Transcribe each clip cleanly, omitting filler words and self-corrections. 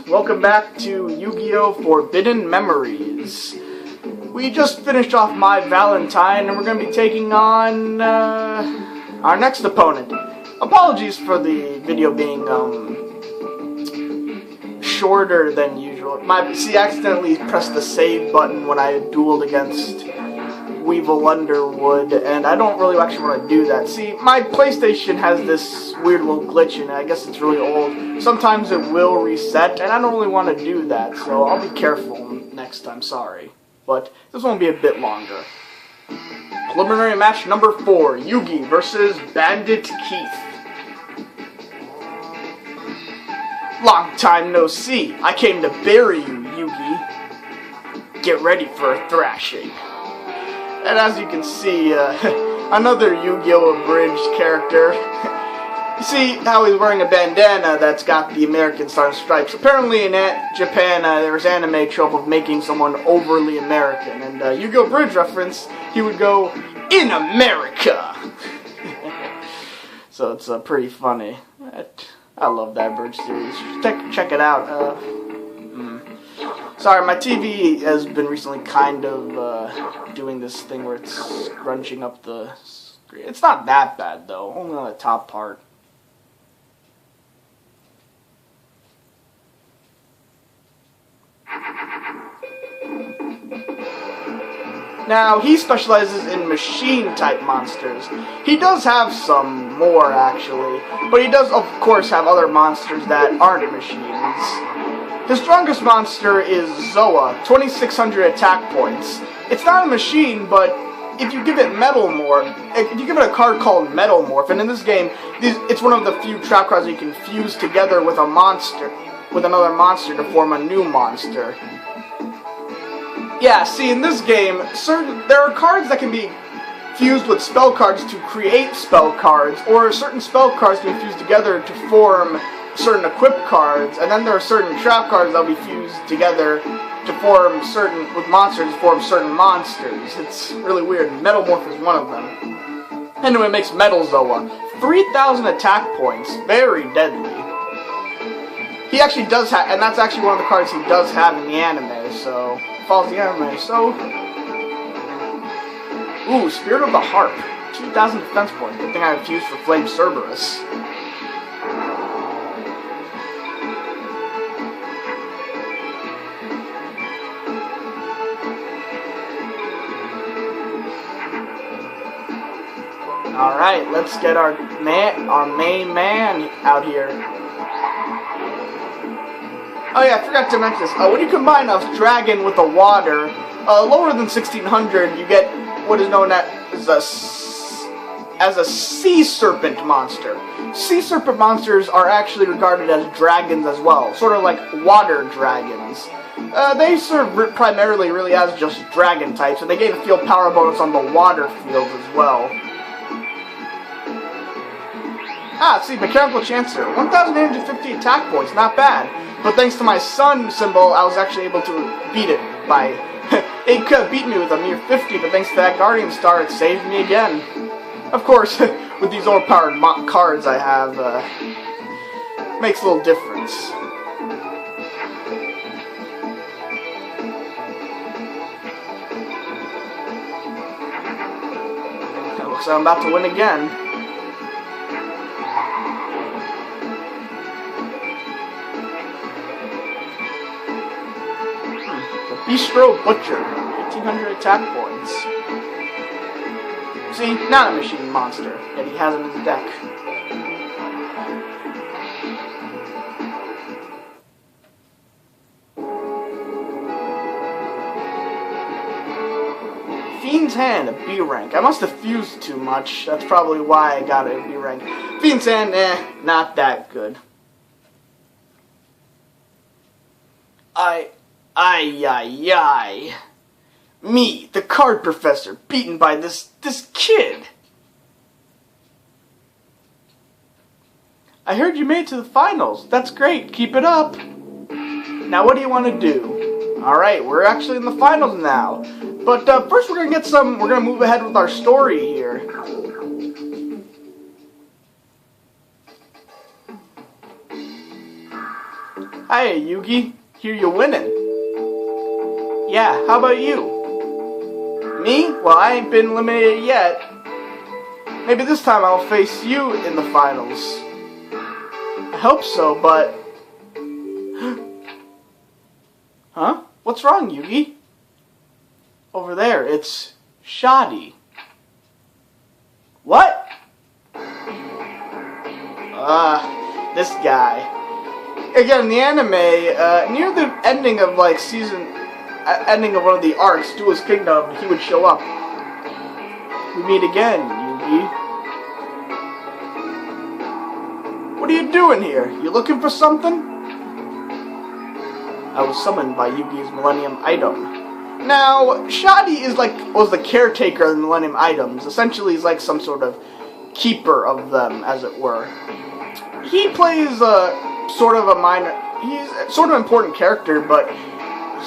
welcome back to Yu-Gi-Oh! Forbidden Memories. We just finished off My Valentine, and we're going to be taking on our next opponent. Apologies for the video being shorter than usual. I accidentally pressed the save button when I dueled against Weevil Underwood, and I don't really actually want to do that. See, my PlayStation has this weird little glitch in it. I guess it's really old. Sometimes it will reset, and I don't really want to do that, so I'll be careful next time, sorry. But this one will be a bit longer. Preliminary match number 4, Yugioh versus Bandit Keith. Long time no see. I came to bury you, Yugioh. Get ready for a thrashing. And as you can see, another Yu-Gi-Oh! Abridged character. You see how he's wearing a bandana that's got the American Star and Stripes. Apparently in Japan, there's anime trope of making someone overly American. And Yu-Gi-Oh! Bridge reference, he would go, "In America!" So it's pretty funny. I love that Bridge series. Check it out. Sorry, my TV has been recently kind of doing this thing where it's scrunching up the screen. It's not that bad, though. Only on the top part. Now, he specializes in machine-type monsters. He does have some more, actually. But he does, of course, have other monsters that aren't machines. His strongest monster is Zoa, 2600 attack points. It's not a machine, but if you give it Metal Morph, if you give it a card called Metal Morph, and in this game, it's one of the few trap cards that you can fuse together with a monster, with another monster to form a new monster. Yeah, see, in this game, there are cards that can be fused with spell cards to create spell cards, or certain spell cards can be fused together to form certain equip cards, and then there are certain trap cards that will be fused together to form with monsters to form certain monsters. It's really weird. Metal Morph is one of them. Anyway, it makes Metal Zoa. 3,000 attack points. Very deadly. He actually does have, and that's actually one of the cards he does have in the anime, so, follows the anime, so. Ooh, Spirit of the Harp. 2,000 defense points. Good thing I have fused for Flame Cerberus. Alright, let's get our main man out here. Oh yeah, I forgot to mention this. When you combine a dragon with a water, lower than 1600, you get what is known as a sea serpent monster. Sea serpent monsters are actually regarded as dragons as well, sort of like water dragons. They serve primarily really as just dragon types, and they gain a field power bonus on the water field as well. Ah, see, Mechanical Chancer, 1,850 attack points, not bad. But thanks to my sun symbol, I was actually able to beat it by... It could have beat me with a mere 50, but thanks to that Guardian Star, it saved me again. Of course, with these overpowered cards I have, makes a little difference. It looks like I'm about to win again. Bistro Butcher, 1,800 attack points. See, not a machine monster, yet he has him in his deck. Fiend's Hand, a B rank. I must have fused too much. That's probably why I got a B rank. Fiend's Hand, not that good. Ay. Me, the card professor, beaten by this kid. I heard you made it to the finals. That's great. Keep it up. Now what do you want to do? Alright, we're actually in the finals now. But first we're gonna move ahead with our story here. Hey, Yugi. Hear you winning. Yeah, how about you? Me? Well, I ain't been eliminated yet. Maybe this time I'll face you in the finals. I hope so, but... Huh? What's wrong, Yugi? Over there, it's Shoddy. What? This guy. Again, in the anime, near the ending of like ending of one of the arcs, Duelist Kingdom, he would show up. We meet again, Yugi. What are you doing here? You looking for something? I was summoned by Yugi's Millennium Item. Now, Shoddy was the caretaker of the Millennium Items. Essentially, he's like some sort of keeper of them, as it were. He plays he's a sort of important character, but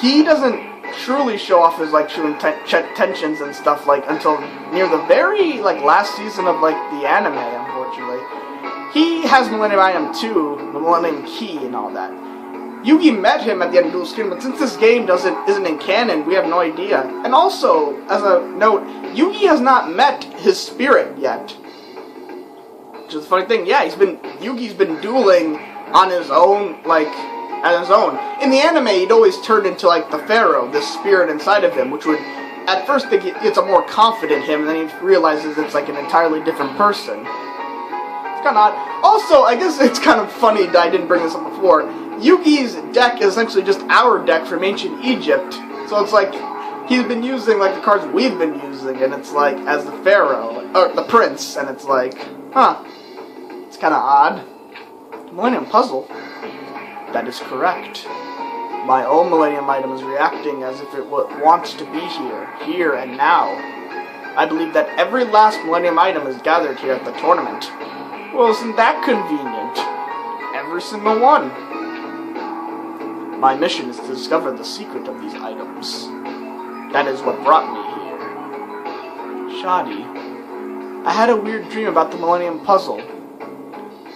he doesn't truly show off his like true intentions and stuff like until near the very like last season of like the anime, unfortunately. He has Millennium Item 2, the Millennium Key, and all that. Yugi met him at the end of Duelist Kingdom, but since this game isn't in canon, we have no idea. And also, as a note, Yugi has not met his spirit yet. Which is a funny thing. Yeah, Yugi's been dueling on his own, In the anime, he'd always turned into, like, the Pharaoh, this spirit inside of him, which would, at first, think it's a more confident him, and then he realizes it's, like, an entirely different person. It's kind of odd. Also, I guess it's kind of funny that I didn't bring this up before. Yugi's deck is essentially just our deck from ancient Egypt. So it's like, he's been using, like, the cards we've been using, and it's like, as the Pharaoh, or the Prince, and it's like, huh. It's kind of odd. Millennium Puzzle? That is correct. My own Millennium Item is reacting as if it wants to be here and now. I believe that every last Millennium Item is gathered here at the tournament. Well, isn't that convenient? Every single one. My mission is to discover the secret of these items. That is what brought me here. Shoddy, I had a weird dream about the Millennium Puzzle.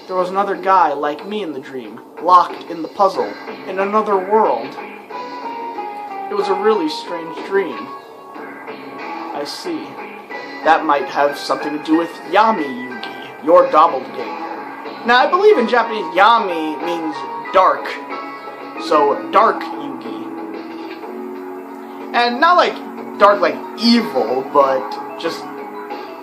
There was another guy like me in the dream, locked in the puzzle, in another world. It was a really strange dream. I see. That might have something to do with Yami Yugi, your doppelganger. Now, I believe in Japanese, Yami means dark. So, Dark Yugi. And not like dark like evil, but just,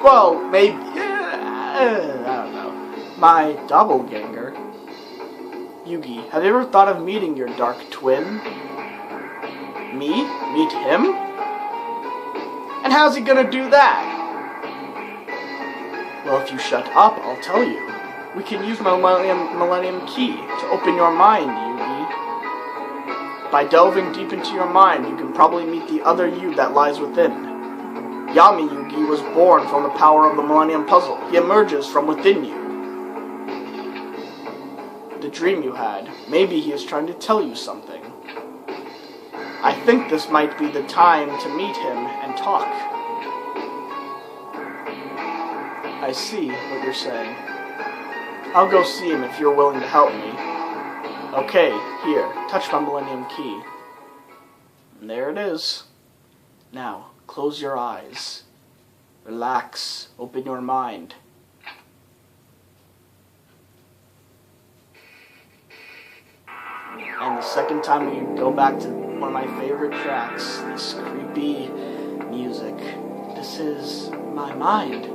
well, maybe, I don't know. My doppelganger. Yugi, have you ever thought of meeting your dark twin? Me? Meet him? And how's he gonna do that? Well, if you shut up, I'll tell you. We can use my Millennium Key to open your mind, Yugi. By delving deep into your mind, you can probably meet the other you that lies within. Yami Yugi was born from the power of the Millennium Puzzle. He emerges from within you. The dream you had, maybe he is trying to tell you something. I think this might be the time to meet him and talk. I see what you're saying. I'll go see him if you're willing to help me. Okay, here, touch my Millennium Key. And there it is. Now, close your eyes. Relax, open your mind. And the second time we go back to one of my favorite tracks, this creepy music. This is my mind.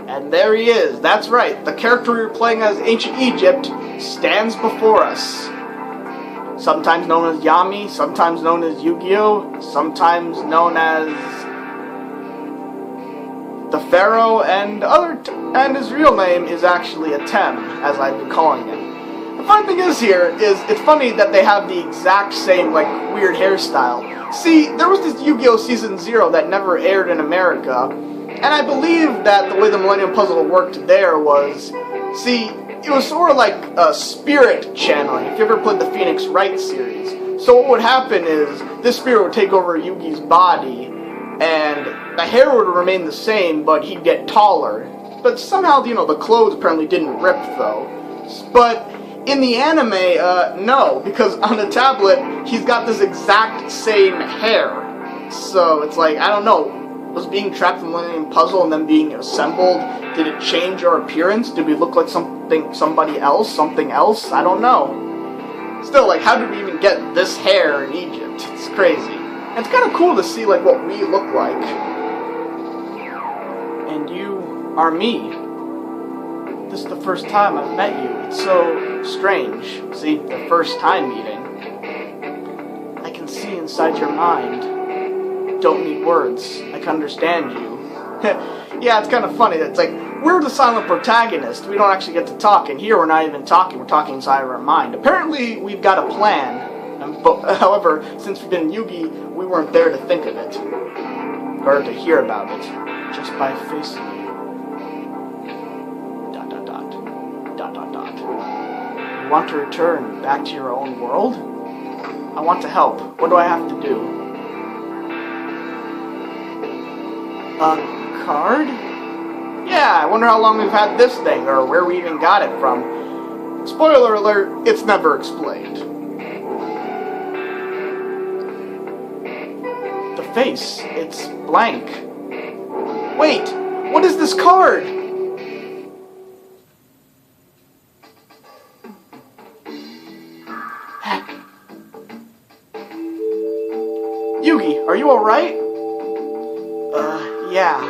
And there he is. That's right. The character we were playing as Ancient Egypt stands before us. Sometimes known as Yami, sometimes known as Yugioh, sometimes known as the Pharaoh, and his real name is actually Atem, as I've been calling him. The funny thing is it's funny that they have the exact same, like, weird hairstyle. See, there was this Yu-Gi-Oh! Season 0 that never aired in America, and I believe that the way the Millennium Puzzle worked there was, see, it was sort of like a spirit channeling, if you ever played the Phoenix Wright series. So what would happen is, this spirit would take over Yugi's body, and the hair would remain the same, but he'd get taller. But somehow, the clothes apparently didn't rip, though. But In the anime, no, because on the tablet, he's got this exact same hair. So it's like, I don't know, was being trapped in the Millennium Puzzle and then being assembled, did it change our appearance? Did we look like somebody else, something else? I don't know. Still, like, how did we even get this hair in Egypt? It's crazy. And it's kind of cool to see, like, what we look like. And you are me. This is the first time I've met you. It's so strange. See, the first time meeting. I can see inside your mind. Don't need words. I can understand you. Yeah, it's kind of funny. It's like, we're the silent protagonist. We don't actually get to talk. And here we're not even talking. We're talking inside of our mind. Apparently, we've got a plan. However, since we've been Yugi, we weren't there to think of it. Or to hear about it. Just by facing you. ... You want to return back to your own world? I want to help. What do I have to do? A card? Yeah, I wonder how long we've had this thing, or where we even got it from. Spoiler alert, it's never explained. The face, it's blank. Wait, what is this card? Yugi, are you alright? Yeah.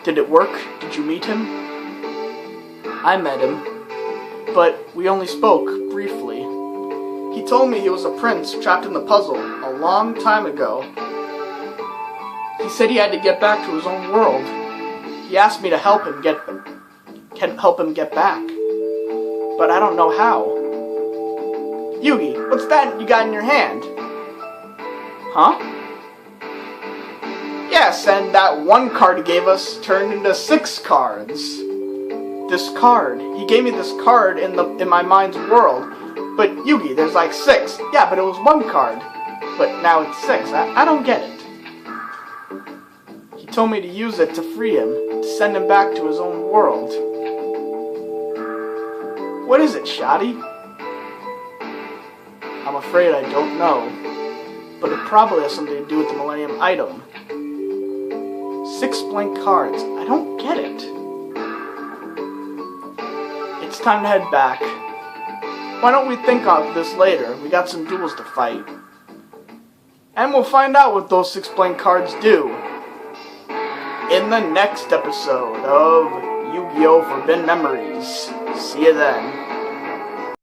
Did it work? Did you meet him? I met him, but we only spoke briefly. He told me he was a prince trapped in the puzzle a long time ago. He said he had to get back to his own world. He asked me to help him get back, but I don't know how. Yugi, what's that you got in your hand? Huh? Yes, and that one card he gave us turned into 6 cards. This card. He gave me this card in my mind's world. But Yugi, there's like 6. Yeah, but it was 1 card. But now it's 6. I don't get it. He told me to use it to free him, to send him back to his own world. What is it, Shoddy? I'm afraid I don't know. But it probably has something to do with the Millennium Item. 6 blank cards. I don't get it. It's time to head back. Why don't we think of this later? We got some duels to fight. And we'll find out what those 6 blank cards do in the next episode of Yu-Gi-Oh! Forbidden Memories. See you then.